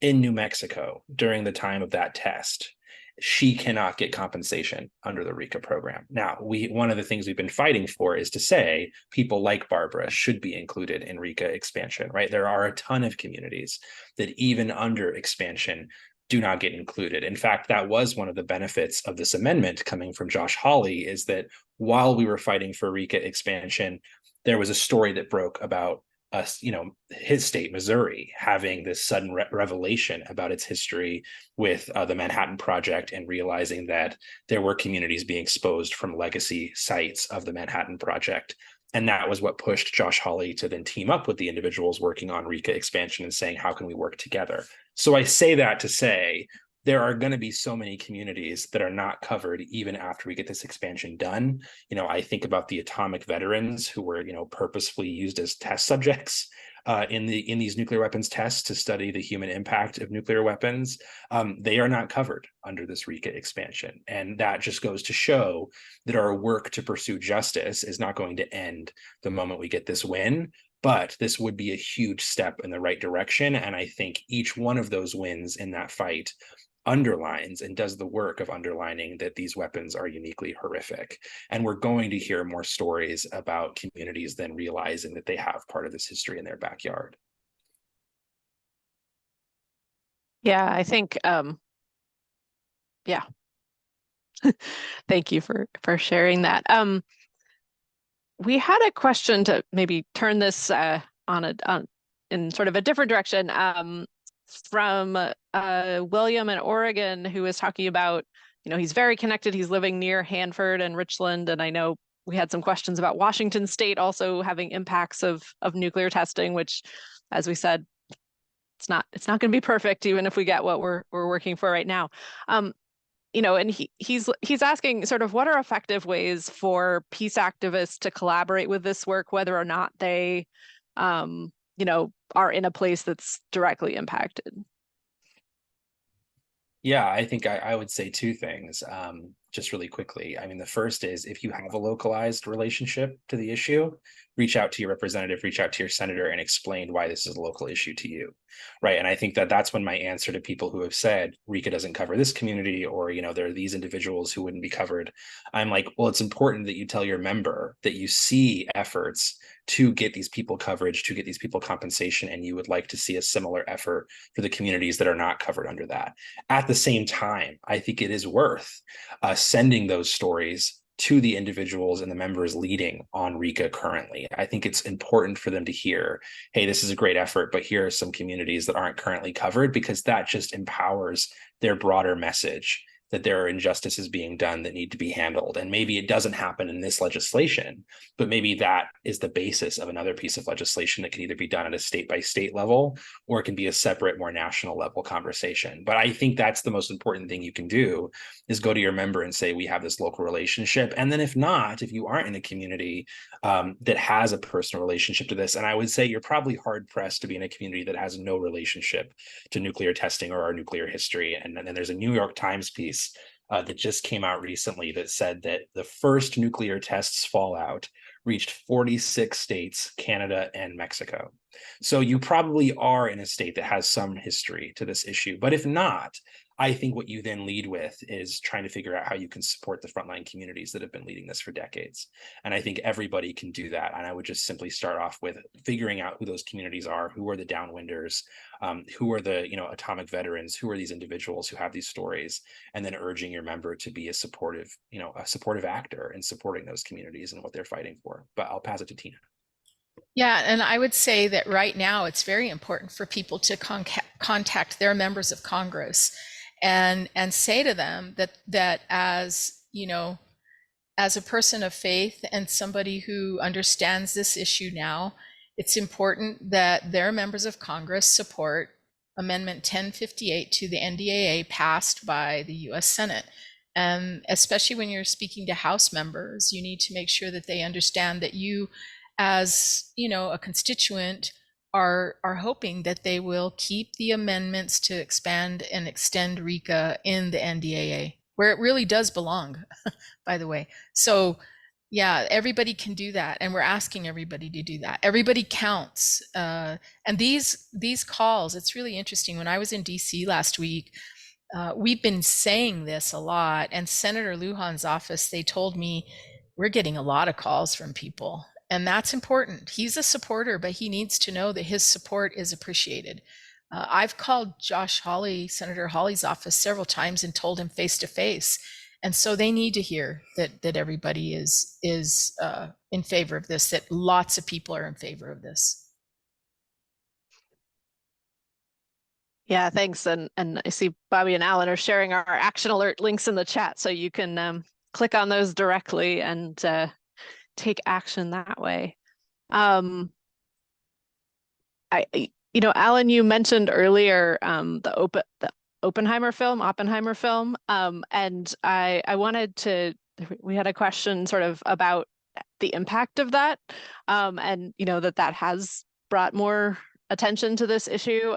in New Mexico during the time of that test, she cannot get compensation under the RECA program. Now, one of the things we've been fighting for is to say people like Barbara should be included in RECA expansion, right? There are a ton of communities that even under expansion do not get included. In fact, that was one of the benefits of this amendment coming from Josh Hawley, is that while we were fighting for RECA expansion, there was a story that broke about his state, Missouri, having this sudden revelation about its history with the Manhattan Project, and realizing that there were communities being exposed from legacy sites of the Manhattan Project. And that was what pushed Josh Hawley to then team up with the individuals working on RECA expansion and saying, how can we work together? So I say that to say, there are going to be so many communities that are not covered even after we get this expansion done. I think about the atomic veterans who were, purposefully used as test subjects in these nuclear weapons tests to study the human impact of nuclear weapons. They are not covered under this RECA expansion. And that just goes to show that our work to pursue justice is not going to end the moment we get this win. But this would be a huge step in the right direction. And I think each one of those wins in that fight underlines and does the work of underlining that these weapons are uniquely horrific. And we're going to hear more stories about communities then realizing that they have part of this history in their backyard. Yeah, I think, thank you for sharing that. We had a question to maybe turn this in sort of a different direction. From William in Oregon, who was talking about, he's very connected. He's living near Hanford and Richland. And I know we had some questions about Washington State also having impacts of nuclear testing, which, as we said, it's not going to be perfect, even if we get what we're working for right now. And he's asking sort of, what are effective ways for peace activists to collaborate with this work, whether or not they, are in a place that's directly impacted? Yeah, I think I would say two things, just really quickly. I mean, the first is, if you have a localized relationship to the issue, reach out to your representative, reach out to your senator, and explain why this is a local issue to you, right? And I think that's when my answer to people who have said RECA doesn't cover this community, or there are these individuals who wouldn't be covered. I'm like, well, it's important that you tell your member that you see efforts to get these people coverage, to get these people compensation, and you would like to see a similar effort for the communities that are not covered under that. At the same time, I think it is worth sending those stories to the individuals and the members leading on RECA currently. I think it's important for them to hear, hey, this is a great effort, but here are some communities that aren't currently covered, because that just empowers their broader message that there are injustices being done that need to be handled. And maybe it doesn't happen in this legislation, but maybe that is the basis of another piece of legislation that can either be done at a state-by-state level, or it can be a separate, more national level conversation. But I think that's the most important thing you can do, is go to your member and say, we have this local relationship. And then if not, if you aren't in a community that has a personal relationship to this, and I would say you're probably hard-pressed to be in a community that has no relationship to nuclear testing or our nuclear history. And then there's a New York Times piece that just came out recently that said that the first nuclear tests fallout reached 46 states, Canada, and Mexico. So you probably are in a state that has some history to this issue. But if not, I think what you then lead with is trying to figure out how you can support the frontline communities that have been leading this for decades. And I think everybody can do that. And I would just simply start off with figuring out who those communities are, who are the downwinders, who are the atomic veterans, who are these individuals who have these stories, and then urging your member to be a supportive actor in supporting those communities and what they're fighting for. But I'll pass it to Tina. Yeah, and I would say that right now it's very important for people to contact their members of Congress and say to them that as as a person of faith and somebody who understands this issue now, it's important that their members of Congress support Amendment 1058 to the NDAA passed by the US Senate. And especially when you're speaking to House members, you need to make sure that they understand that you, as a constituent, are hoping that they will keep the amendments to expand and extend RECA in the NDAA, where it really does belong, by the way. So yeah, everybody can do that. And we're asking everybody to do that. Everybody counts. And these calls, it's really interesting. When I was in DC last week, we've been saying this a lot, and Senator Lujan's office, they told me we're getting a lot of calls from people. And that's important. He's a supporter, but he needs to know that his support is appreciated. I've called Josh Hawley, Senator Hawley's office, several times and told him face to face. And so they need to hear that everybody is in favor of this, that lots of people are in favor of this. Yeah, thanks. And I see Bobby and Alan are sharing our action alert links in the chat, so you can click on those directly and take action that way. Alan, you mentioned earlier the Oppenheimer film, and I wanted to. We had a question sort of about the impact of that, and that has brought more attention to this issue.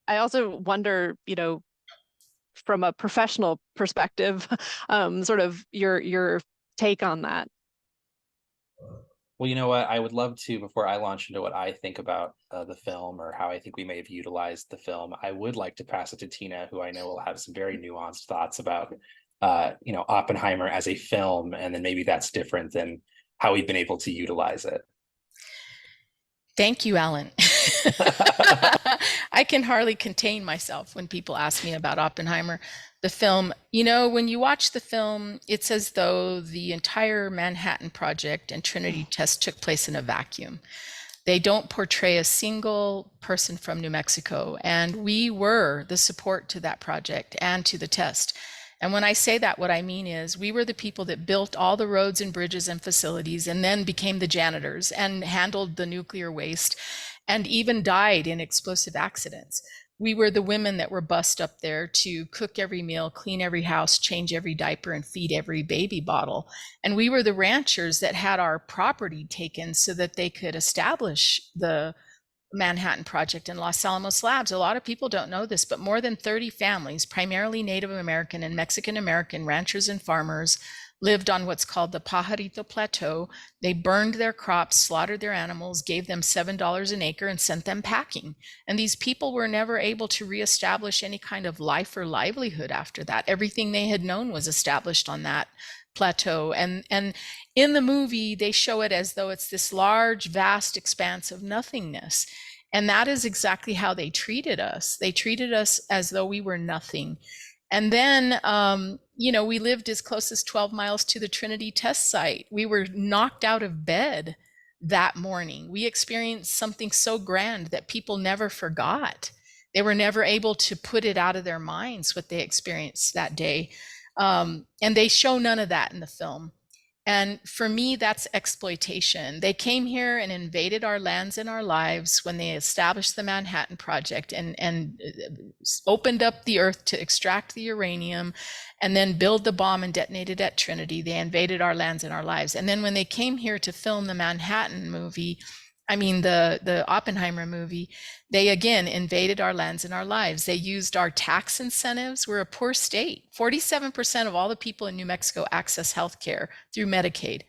I also wonder, from a professional perspective, sort of your take on that. Well, you know what? I would love to, before I launch into what I think about the film or how I think we may have utilized the film, I would like to pass it to Tina, who I know will have some very nuanced thoughts about, Oppenheimer as a film, and then maybe that's different than how we've been able to utilize it. Thank you, Alan. I can hardly contain myself when people ask me about Oppenheimer, the film. When you watch the film, it's as though the entire Manhattan Project and Trinity test took place in a vacuum. They don't portray a single person from New Mexico, and we were the support to that project and to the test. And when I say that, what I mean is we were the people that built all the roads and bridges and facilities, and then became the janitors and handled the nuclear waste, and even died in explosive accidents. We were the women that were bussed up there to cook every meal, clean every house, change every diaper, and feed every baby bottle. And we were the ranchers that had our property taken so that they could establish the Manhattan Project and Los Alamos Labs. A lot of people don't know this, but more than 30 families, primarily Native American and Mexican American ranchers and farmers, lived on what's called the Pajarito Plateau. They burned their crops, slaughtered their animals, gave them $7 an acre, and sent them packing. And these people were never able to reestablish any kind of life or livelihood after that. Everything they had known was established on that plateau. And in the movie, they show it as though it's this large, vast expanse of nothingness. And that is exactly how they treated us. They treated us as though we were nothing. And then you know, we lived as close as 12 miles to the Trinity test site. We were knocked out of bed that morning. We experienced something so grand that people never forgot. They were never able to put it out of their minds what they experienced that day. And they show none of that in the film. And for me, that's exploitation. They came here and invaded our lands and our lives when they established the Manhattan Project and opened up the earth to extract the uranium and then build the bomb and detonate it at Trinity. They invaded our lands and our lives. And then when they came here to film the Manhattan movie, I mean, the Oppenheimer movie, they again invaded our lands and our lives. They used our tax incentives. We're a poor state. 47% of all the people in New Mexico access health care through Medicaid.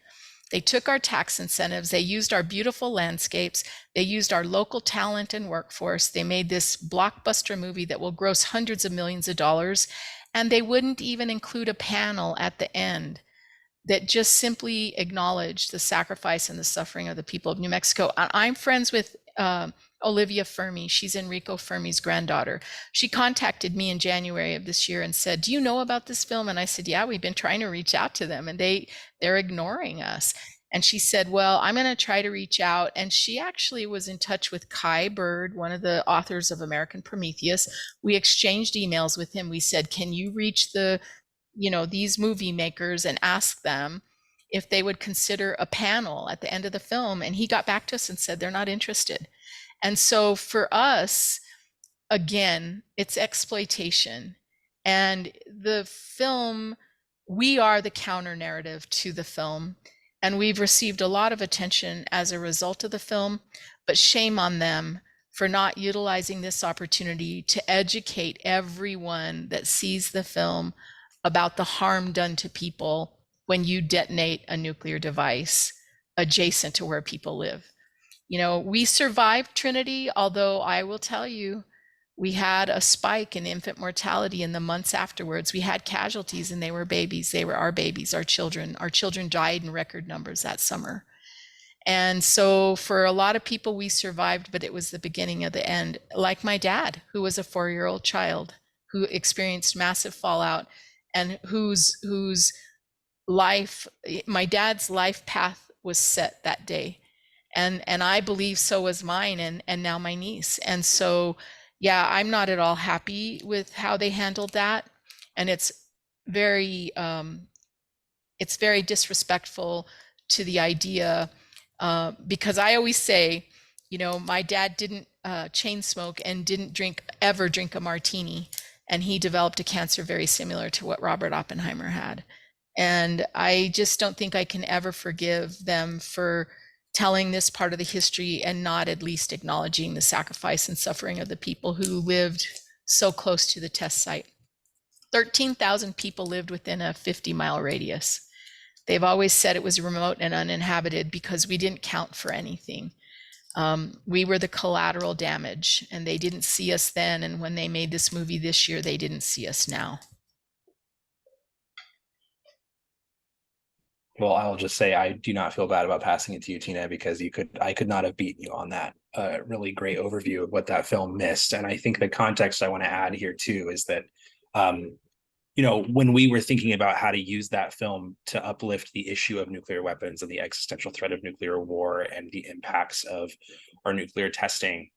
They took our tax incentives. They used our beautiful landscapes. They used our local talent and workforce. They made this blockbuster movie that will gross hundreds of millions of dollars. And they wouldn't even include a panel at the end that just simply acknowledged the sacrifice and the suffering of the people of New Mexico. I'm friends with Olivia Fermi. She's Enrico Fermi's granddaughter. She contacted me in January of this year and said, "Do you know about this film?" And I said, "Yeah, we've been trying to reach out to them and they're ignoring us." And she said, "Well, I'm going to try to reach out." And she actually was in touch with Kai Bird, one of the authors of American Prometheus. We exchanged emails with him. We said, "Can you reach these movie makers and ask them if they would consider a panel at the end of the film?" And he got back to us and said they're not interested. And so for us, again, it's exploitation. And the film, we are the counter narrative to the film. And we've received a lot of attention as a result of the film, but shame on them for not utilizing this opportunity to educate everyone that sees the film about the harm done to people when you detonate a nuclear device adjacent to where people live. You know, we survived Trinity, although I will tell you, we had a spike in infant mortality in the months afterwards. We had casualties and they were babies. They were our babies, our children. Our children died in record numbers that summer. And so for a lot of people, we survived, but it was the beginning of the end. Like my dad, who was a 4-year-old child who experienced massive fallout, and whose life, my dad's life path was set that day. And I believe so was mine and now my niece. And so, yeah, I'm not at all happy with how they handled that. And it's very disrespectful to the idea, because I always say, you know, my dad didn't chain smoke and didn't ever drink a martini. And he developed a cancer very similar to what Robert Oppenheimer had. And I just don't think I can ever forgive them for telling this part of the history and not at least acknowledging the sacrifice and suffering of the people who lived so close to the test site. 13,000 people lived within a 50-mile radius. They've always said it was remote and uninhabited because we didn't count for anything. We were the collateral damage, and they didn't see us then. And when they made this movie this year, they didn't see us now. Well, I'll just say I do not feel bad about passing it to you, Tina, because I could not have beaten you on that. Really great overview of what that film missed. And I think the context I want to add here too is that, you know, when we were thinking about how to use that film to uplift the issue of nuclear weapons and the existential threat of nuclear war and the impacts of our nuclear testing,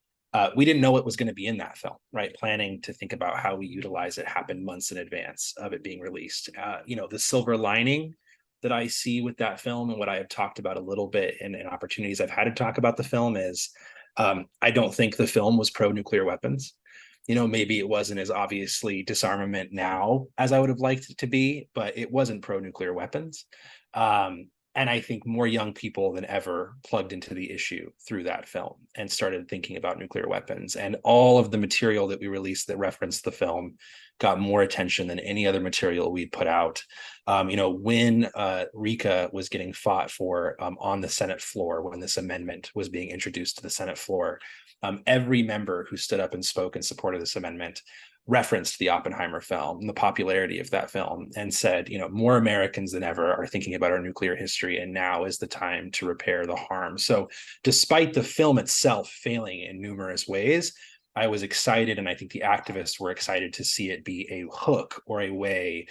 we didn't know what was going to be in that film, right? Planning to think about how we utilize it happened months in advance of it being released. You know, the silver lining that I see with that film and what I have talked about a little bit in opportunities I've had to talk about the film is I don't think the film was pro-nuclear weapons. You know, maybe it wasn't as obviously disarmament now as I would have liked it to be, but it wasn't pro-nuclear weapons. And I think more young people than ever plugged into the issue through that film and started thinking about nuclear weapons. And all of the material that we released that referenced the film got more attention than any other material we'd put out. You know, when RECA was getting fought for on the Senate floor, when this amendment was being introduced to the Senate floor, every member who stood up and spoke in support of this amendment referenced the Oppenheimer film and the popularity of that film and said, you know, more Americans than ever are thinking about our nuclear history, and now is the time to repair the harm. So despite the film itself failing in numerous ways, I was excited, and I think the activists were excited to see it be a hook or a way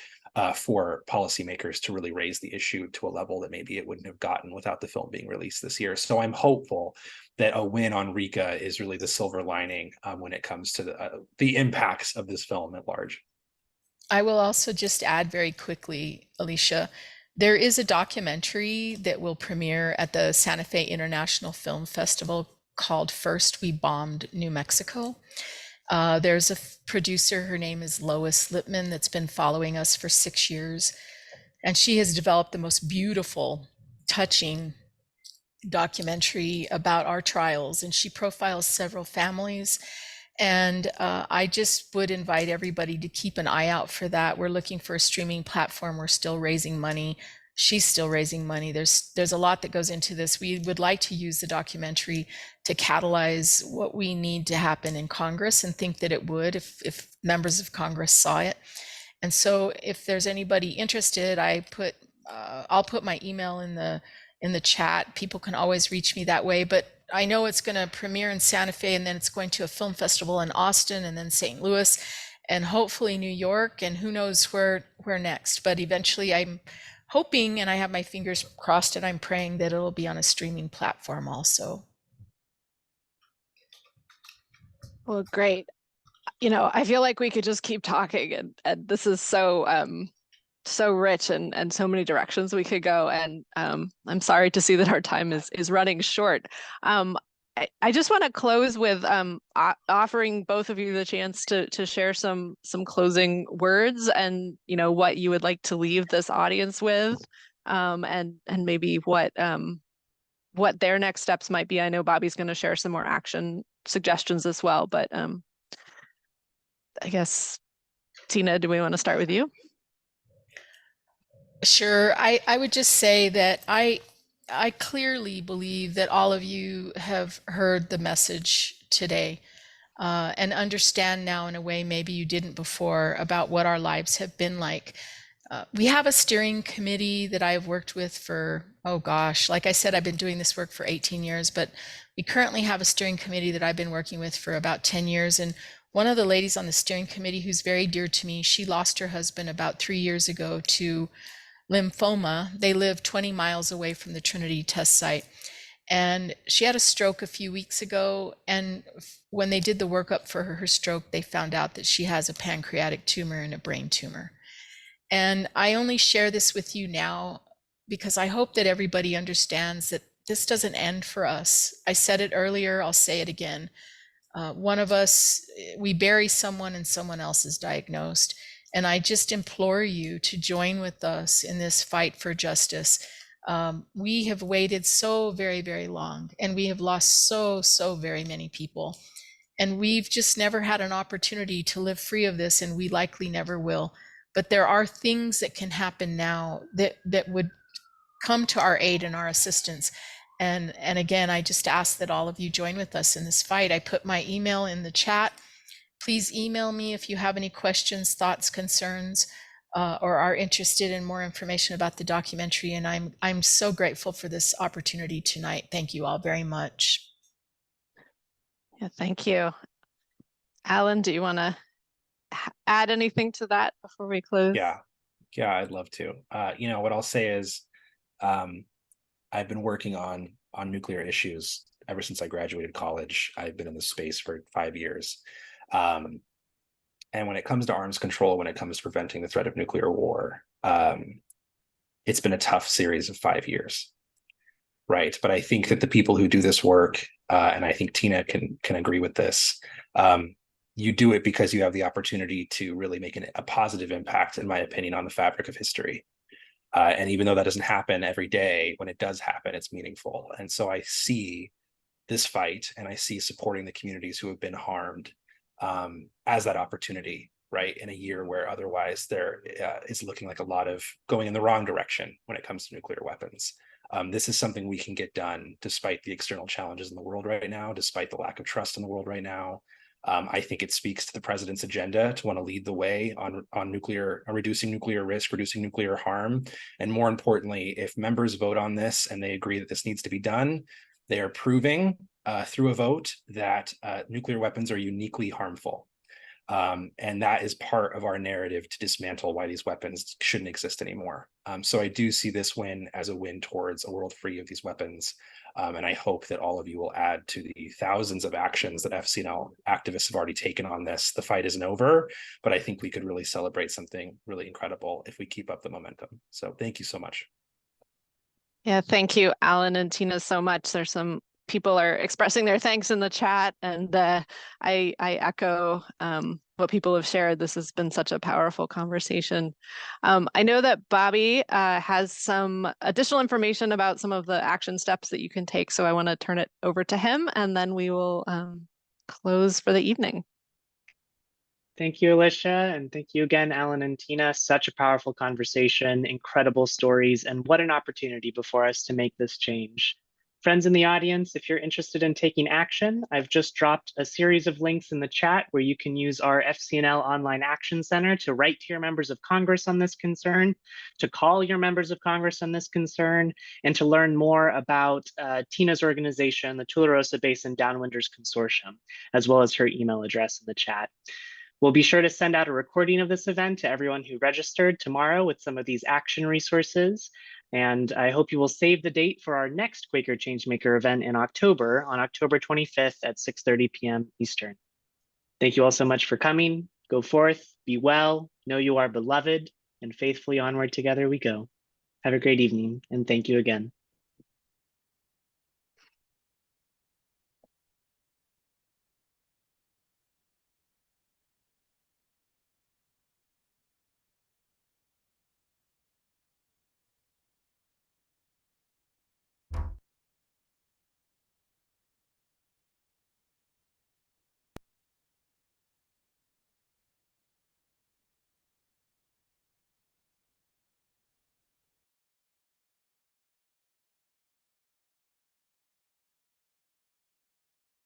for policymakers to really raise the issue to a level that maybe it wouldn't have gotten without the film being released this year. So I'm hopeful that a win on RECA is really the silver lining when it comes to the impacts of this film at large. I will also just add very quickly, Alicia, there is a documentary that will premiere at the Santa Fe International Film Festival called First We Bombed New Mexico. There's a producer, her name is Lois Lippman, that's been following us for 6 years. And she has developed the most beautiful, touching documentary about our trials. And she profiles several families. And I just would invite everybody to keep an eye out for that. We're looking for a streaming platform. We're still raising money. She's still raising money. There's a lot that goes into this. We would like to use the documentary to catalyze what we need to happen in Congress, and think that it would if members of Congress saw it. And so if there's anybody interested, I'll put my email in the chat. People can always reach me that way. But I know it's going to premiere in Santa Fe, and then it's going to a film festival in Austin, and then St. Louis, and hopefully New York, and who knows where next. But eventually I'm hoping, and I have my fingers crossed, and I'm praying that it'll be on a streaming platform also. Well, great. You know, I feel like we could just keep talking, and this is so so rich and so many directions we could go. And I'm sorry to see that our time is running short. I just want to close with offering both of you the chance to share some closing words, and what you would like to leave this audience with, and maybe what their next steps might be. I know Bobby's going to share some more action suggestions as well, but I guess, Tina, do we want to start with you? Sure. I would just say that I clearly believe that all of you have heard the message today, and understand now in a way maybe you didn't before about what our lives have been like. We have a steering committee that I've worked with for, oh gosh, like I said, I've been doing this work for 18 years, but we currently have a steering committee that I've been working with for about 10 years. And one of the ladies on the steering committee who's very dear to me, she lost her husband about 3 years ago to lymphoma. They live 20 miles away from the Trinity test site. And she had a stroke a few weeks ago. And when they did the workup for her stroke, they found out that she has a pancreatic tumor and a brain tumor. And I only share this with you now because I hope that everybody understands that this doesn't end for us. I said it earlier, I'll say it again. One of us, we bury someone and someone else is diagnosed. And I just implore you to join with us in this fight for justice. We have waited so very, very long, and we have lost so very many people. And we've just never had an opportunity to live free of this, and we likely never will. But there are things that can happen now that would come to our aid and our assistance. And again, I just ask that all of you join with us in this fight. I put my email in the chat. Please email me if you have any questions, thoughts, concerns, or are interested in more information about the documentary. And I'm so grateful for this opportunity tonight. Thank you all very much. Yeah, thank you. Alan, do you want to add anything to that before we close? Yeah, I'd love to. What I'll say is I've been working on nuclear issues ever since I graduated college. I've been in this space for 5 years. And when it comes to arms control, when it comes to preventing the threat of nuclear war, it's been a tough series of 5 years, right? But I think that the people who do this work, and I think Tina can agree with this, you do it because you have the opportunity to really make a positive impact, in my opinion, on the fabric of history. And even though that doesn't happen every day, when it does happen, it's meaningful. And so I see this fight, and I see supporting the communities who have been harmed as that opportunity, right? In a year where otherwise there is looking like a lot of going in the wrong direction when it comes to nuclear weapons. This is something we can get done despite the external challenges in the world right now, despite the lack of trust in the world right now. I think it speaks to the president's agenda to want to lead the way on nuclear, reducing nuclear risk, reducing nuclear harm. And more importantly, if members vote on this and they agree that this needs to be done, They are proving through a vote that nuclear weapons are uniquely harmful. And that is part of our narrative to dismantle why these weapons shouldn't exist anymore. So I do see this win as a win towards a world free of these weapons. And I hope that all of you will add to the thousands of actions that FCNL activists have already taken on this. The fight isn't over, but I think we could really celebrate something really incredible if we keep up the momentum. So thank you so much. Yeah, thank you, Alan and Tina, so much. There's some people are expressing their thanks in the chat, and I echo what people have shared. This has been such a powerful conversation. I know that Bobby has some additional information about some of the action steps that you can take, so I want to turn it over to him, and then we will close for the evening. Thank you, Alicia, and thank you again, Alan and Tina. Such a powerful conversation, incredible stories, and what an opportunity before us to make this change. Friends in the audience, if you're interested in taking action, I've just dropped a series of links in the chat where you can use our FCNL Online Action Center to write to your members of Congress on this concern, to call your members of Congress on this concern, and to learn more about Tina's organization, the Tularosa Basin Downwinders Consortium, as well as her email address in the chat. We'll be sure to send out a recording of this event to everyone who registered tomorrow with some of these action resources. And I hope you will save the date for our next Quaker Changemaker event in October, on October 25th at 6:30 p.m. Eastern. Thank you all so much for coming. Go forth, be well, know you are beloved, and faithfully onward together we go. Have a great evening, and thank you again.